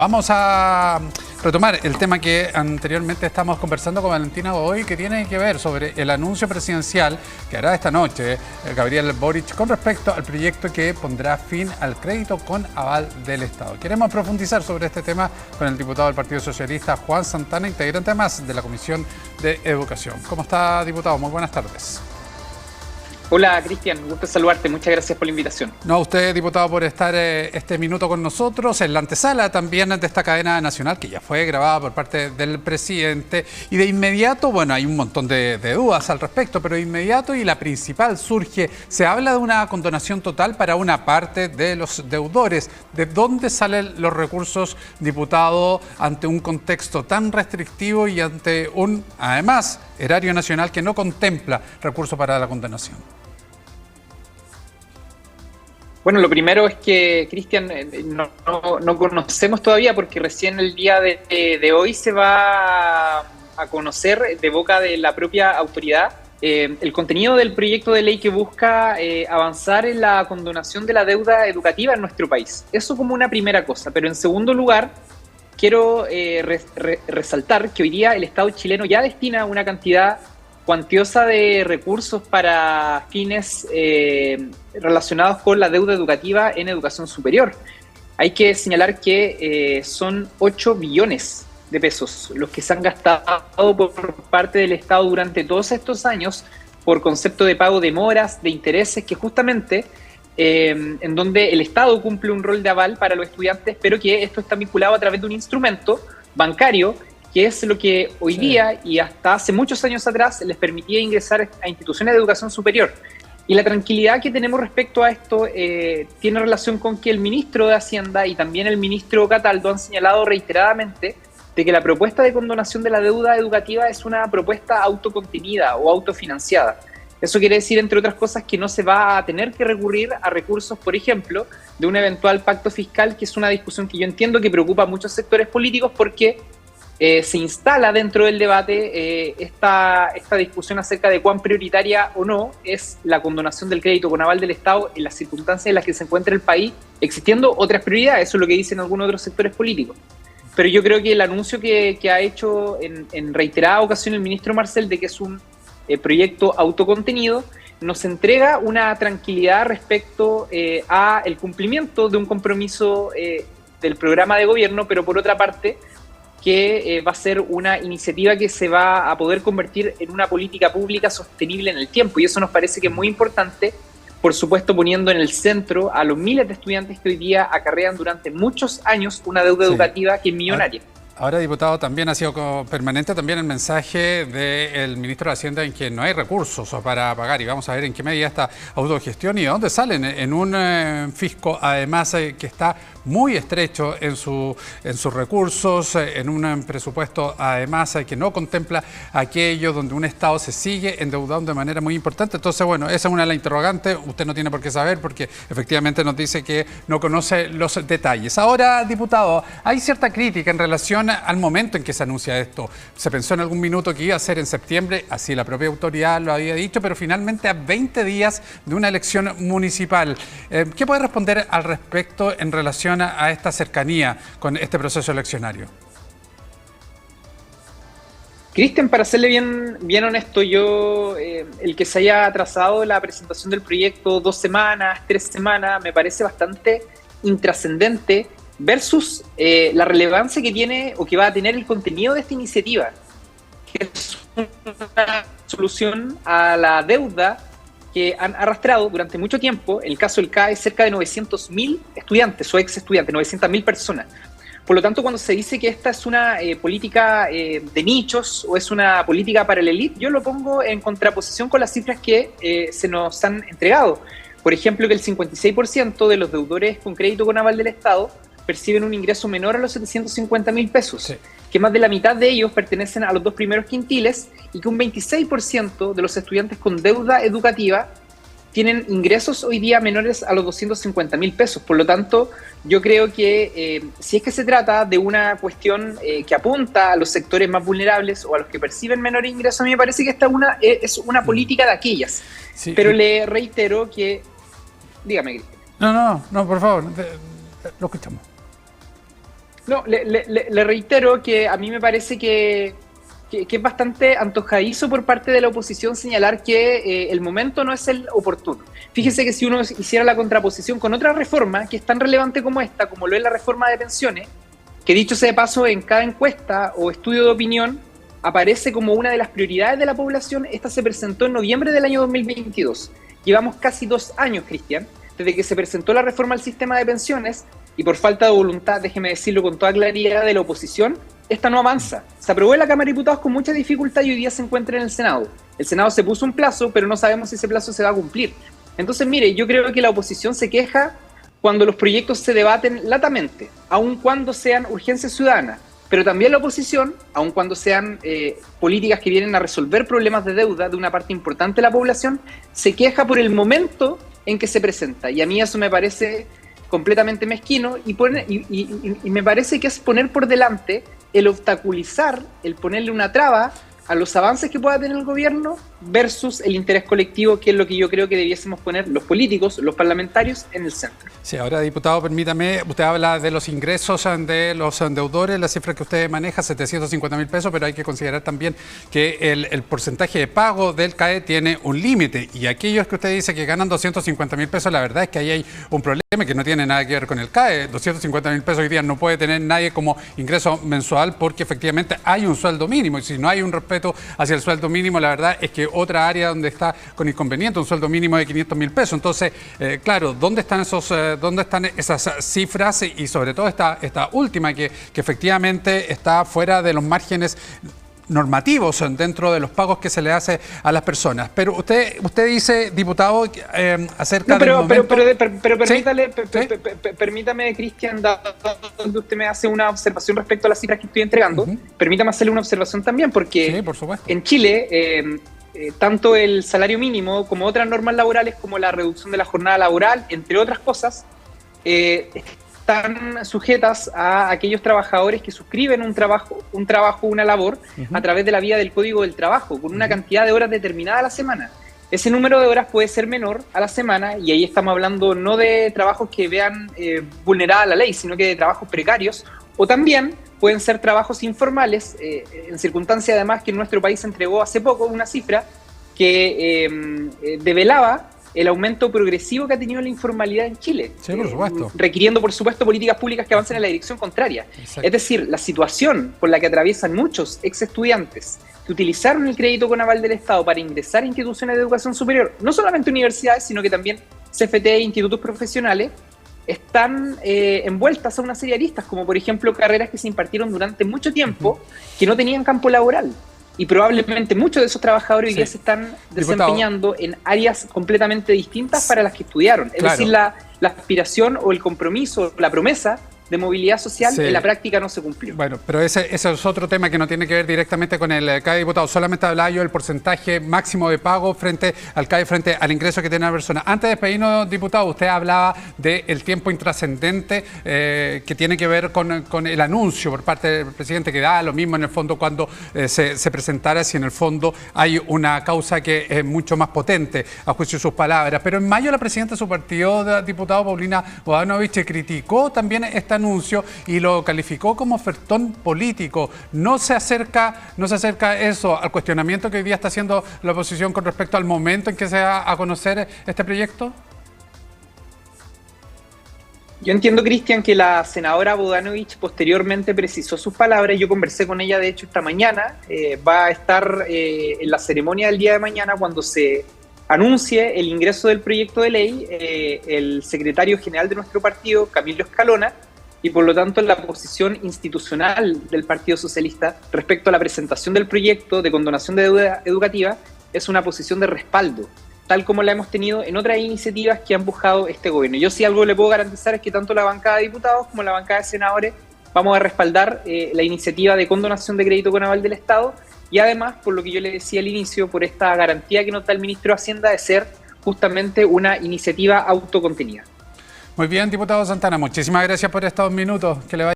Vamos a retomar el tema que anteriormente estamos conversando con Valentina Godoy, que tiene que ver sobre el anuncio presidencial que hará esta noche Gabriel Boric con respecto al proyecto que pondrá fin al crédito con aval del Estado. Queremos profundizar sobre este tema con el diputado del Partido Socialista, Juan Santana, integrante además de la Comisión de Educación. ¿Cómo está, diputado? Muy buenas tardes. Hola, Cristian, gusto saludarte. Muchas gracias por la invitación. No, a usted, diputado, por estar este minuto con nosotros en la antesala también de esta cadena nacional que ya fue grabada por parte del presidente. Y de inmediato, bueno, hay un montón de dudas al respecto, pero de inmediato y la principal surge, se habla de una condonación total para una parte de los deudores. ¿De dónde salen los recursos, diputado, ante un contexto tan restrictivo y ante un, además, erario nacional que no contempla recursos para la condonación? Bueno, lo primero es que, Cristian, no conocemos todavía porque recién el día de hoy se va a conocer de boca de la propia autoridad el contenido del proyecto de ley que busca avanzar en la condonación de la deuda educativa en nuestro país. Eso como una primera cosa, pero en segundo lugar quiero resaltar que hoy día el Estado chileno ya destina una cantidad cuantiosa de recursos para fines relacionados con la deuda educativa en educación superior. Hay que señalar que son 8 billones de pesos los que se han gastado por parte del Estado durante todos estos años por concepto de pago de moras, de intereses, que justamente en donde el Estado cumple un rol de aval para los estudiantes, pero que esto está vinculado a través de un instrumento bancario que es lo que hoy día y hasta hace muchos años atrás les permitía ingresar a instituciones de educación superior. Y la tranquilidad que tenemos respecto a esto tiene relación con que el ministro de Hacienda y también el ministro Cataldo han señalado reiteradamente de que la propuesta de condonación de la deuda educativa es una propuesta autocontenida o autofinanciada. Eso quiere decir, entre otras cosas, que no se va a tener que recurrir a recursos, por ejemplo, de un eventual pacto fiscal, que es una discusión que yo entiendo que preocupa a muchos sectores políticos porque se instala dentro del debate esta discusión acerca de cuán prioritaria o no es la condonación del crédito con aval del Estado en las circunstancias en las que se encuentra el país, existiendo otras prioridades. Eso es lo que dicen algunos otros sectores políticos. Pero yo creo que el anuncio que ha hecho en reiterada ocasión el ministro Marcel de que es un proyecto autocontenido nos entrega una tranquilidad respecto a el cumplimiento de un compromiso del programa de gobierno, pero por otra parte que va a ser una iniciativa que se va a poder convertir en una política pública sostenible en el tiempo. Y eso nos parece que es muy importante, por supuesto poniendo en el centro a los miles de estudiantes que hoy día acarrean durante muchos años una deuda educativa que es millonaria. Ahora, diputado, también ha sido permanente también el mensaje del ministro de Hacienda en que no hay recursos para pagar, y vamos a ver en qué medida esta autogestión y de dónde salen en un fisco, además, que está muy estrecho en sus recursos, en un presupuesto, además, que no contempla aquello donde un Estado se sigue endeudando de manera muy importante. Entonces, bueno, esa es una de las interrogantes. Usted no tiene por qué saber porque efectivamente nos dice que no conoce los detalles. Ahora, diputado, hay cierta crítica en relación al momento en que se anuncia esto. Se pensó en algún minuto que iba a ser en septiembre, así la propia autoridad lo había dicho, pero finalmente a 20 días de una elección municipal. ¿Qué puede responder al respecto en relación a esta cercanía con este proceso eleccionario? Cristian, para serle bien honesto, yo el que se haya atrasado la presentación del proyecto 2 semanas, 3 semanas, me parece bastante intrascendente versus la relevancia que tiene o que va a tener el contenido de esta iniciativa, que es una solución a la deuda que han arrastrado durante mucho tiempo. El caso del CAE es cerca de 900.000 estudiantes o ex estudiantes, 900.000 personas. Por lo tanto, cuando se dice que esta es una política de nichos o es una política para la élite, yo lo pongo en contraposición con las cifras que se nos han entregado. Por ejemplo, que el 56% de los deudores con crédito con aval del Estado perciben un ingreso menor a los 750.000 pesos, sí, que más de la mitad de ellos pertenecen a los 2 primeros quintiles y que un 26% de los estudiantes con deuda educativa tienen ingresos hoy día menores a los 250.000 pesos. Por lo tanto, yo creo que si es que se trata de una cuestión que apunta a los sectores más vulnerables o a los que perciben menores ingresos, a mí me parece que esta es una política de aquellas. Sí. Pero le reitero que... Dígame, Cristian. No, por favor, lo escuchamos. No, le reitero que a mí me parece que es bastante antojadizo por parte de la oposición señalar que el momento no es el oportuno. Fíjese que si uno hiciera la contraposición con otra reforma que es tan relevante como esta, como lo es la reforma de pensiones, que dicho sea de paso, en cada encuesta o estudio de opinión aparece como una de las prioridades de la población, esta se presentó en noviembre del año 2022. Llevamos casi 2 años, Cristian, desde que se presentó la reforma al sistema de pensiones y por falta de voluntad, déjeme decirlo con toda claridad, de la oposición, esta no avanza. Se aprobó en la Cámara de Diputados con mucha dificultad y hoy día se encuentra en el Senado. El Senado se puso un plazo, pero no sabemos si ese plazo se va a cumplir. Entonces, mire, yo creo que la oposición se queja cuando los proyectos se debaten latamente, aun cuando sean urgencias ciudadanas. Pero también la oposición, aun cuando sean políticas que vienen a resolver problemas de deuda de una parte importante de la población, se queja por el momento en que se presenta. Y a mí eso me parece completamente mezquino y me parece que es poner por delante el obstaculizar, el ponerle una traba a los avances que pueda tener el gobierno versus el interés colectivo, que es lo que yo creo que debiésemos poner los políticos, los parlamentarios, en el centro. Sí, ahora, diputado, permítame, usted habla de los ingresos de los deudores, la cifra que usted maneja, 750.000 pesos, pero hay que considerar también que el porcentaje de pago del CAE tiene un límite, y aquellos que usted dice que ganan 250.000 pesos, la verdad es que ahí hay un problema que no tiene nada que ver con el CAE. 250.000 pesos hoy día no puede tener nadie como ingreso mensual porque efectivamente hay un sueldo mínimo, y si no hay un respeto hacia el sueldo mínimo, la verdad es que otra área donde está con inconveniente, un sueldo mínimo de 500.000 pesos. Entonces, claro, ¿dónde están esas cifras? Y sobre todo esta última que efectivamente está fuera de los márgenes normativos dentro de los pagos que se le hace a las personas. Pero usted dice, diputado, acerca del momento... Pero permítale, ¿Sí? Permítame, Cristian, donde usted me hace una observación respecto a las cifras que estoy entregando, permítame hacerle una observación también, porque Sí, por supuesto. en Chile, tanto el salario mínimo como otras normas laborales, como la reducción de la jornada laboral, entre otras cosas, están sujetas a aquellos trabajadores que suscriben un trabajo, una labor, a través de la vía del Código del Trabajo, con una cantidad de horas determinada a la semana. Ese número de horas puede ser menor a la semana, y ahí estamos hablando no de trabajos que vean vulnerada la ley, sino que de trabajos precarios, o también pueden ser trabajos informales, en circunstancia además que en nuestro país se entregó hace poco una cifra que develaba el aumento progresivo que ha tenido la informalidad en Chile, Sí, por supuesto. requiriendo, por supuesto, políticas públicas que avancen en la dirección contraria. Exacto. Es decir, la situación por la que atraviesan muchos ex estudiantes que utilizaron el crédito con aval del Estado para ingresar a instituciones de educación superior, no solamente universidades, sino que también CFT e institutos profesionales, están envueltas a una serie de aristas, como por ejemplo carreras que se impartieron durante mucho tiempo que no tenían campo laboral. Y probablemente muchos de esos trabajadores hoy día se están desempeñando en áreas completamente distintas para las que estudiaron. Es decir, la aspiración o el compromiso, la promesa de movilidad social en la práctica no se cumplió. Bueno, pero ese es otro tema que no tiene que ver directamente con el CAE, diputado. Solamente hablaba yo del porcentaje máximo de pago frente al CAE, frente al ingreso que tiene la persona. Antes de despedirnos, diputado, usted hablaba del tiempo intrascendente que tiene que ver con el anuncio por parte del presidente, que da lo mismo en el fondo cuando se presentara, si en el fondo hay una causa que es mucho más potente, a juicio de sus palabras. Pero en mayo la presidenta de su partido, diputado Paulina Bodanovich, criticó también esta anuncio y lo calificó como ofertón político. ¿No se acerca eso al cuestionamiento que hoy día está haciendo la oposición con respecto al momento en que se va a conocer este proyecto? Yo entiendo, Cristian, que la senadora Bodanovich posteriormente precisó sus palabras. Yo conversé con ella, de hecho, esta mañana. Va a estar en la ceremonia del día de mañana cuando se anuncie el ingreso del proyecto de ley el secretario general de nuestro partido, Camilo Escalona, y por lo tanto la posición institucional del Partido Socialista respecto a la presentación del proyecto de condonación de deuda educativa es una posición de respaldo, tal como la hemos tenido en otras iniciativas que han buscado este gobierno. Yo sí algo le puedo garantizar es que tanto la bancada de diputados como la bancada de senadores vamos a respaldar la iniciativa de condonación de crédito con aval del Estado, y además, por lo que yo le decía al inicio, por esta garantía que nos da el ministro de Hacienda de ser justamente una iniciativa autocontenida. Muy bien, diputado Santana, muchísimas gracias por estos minutos. Que le vaya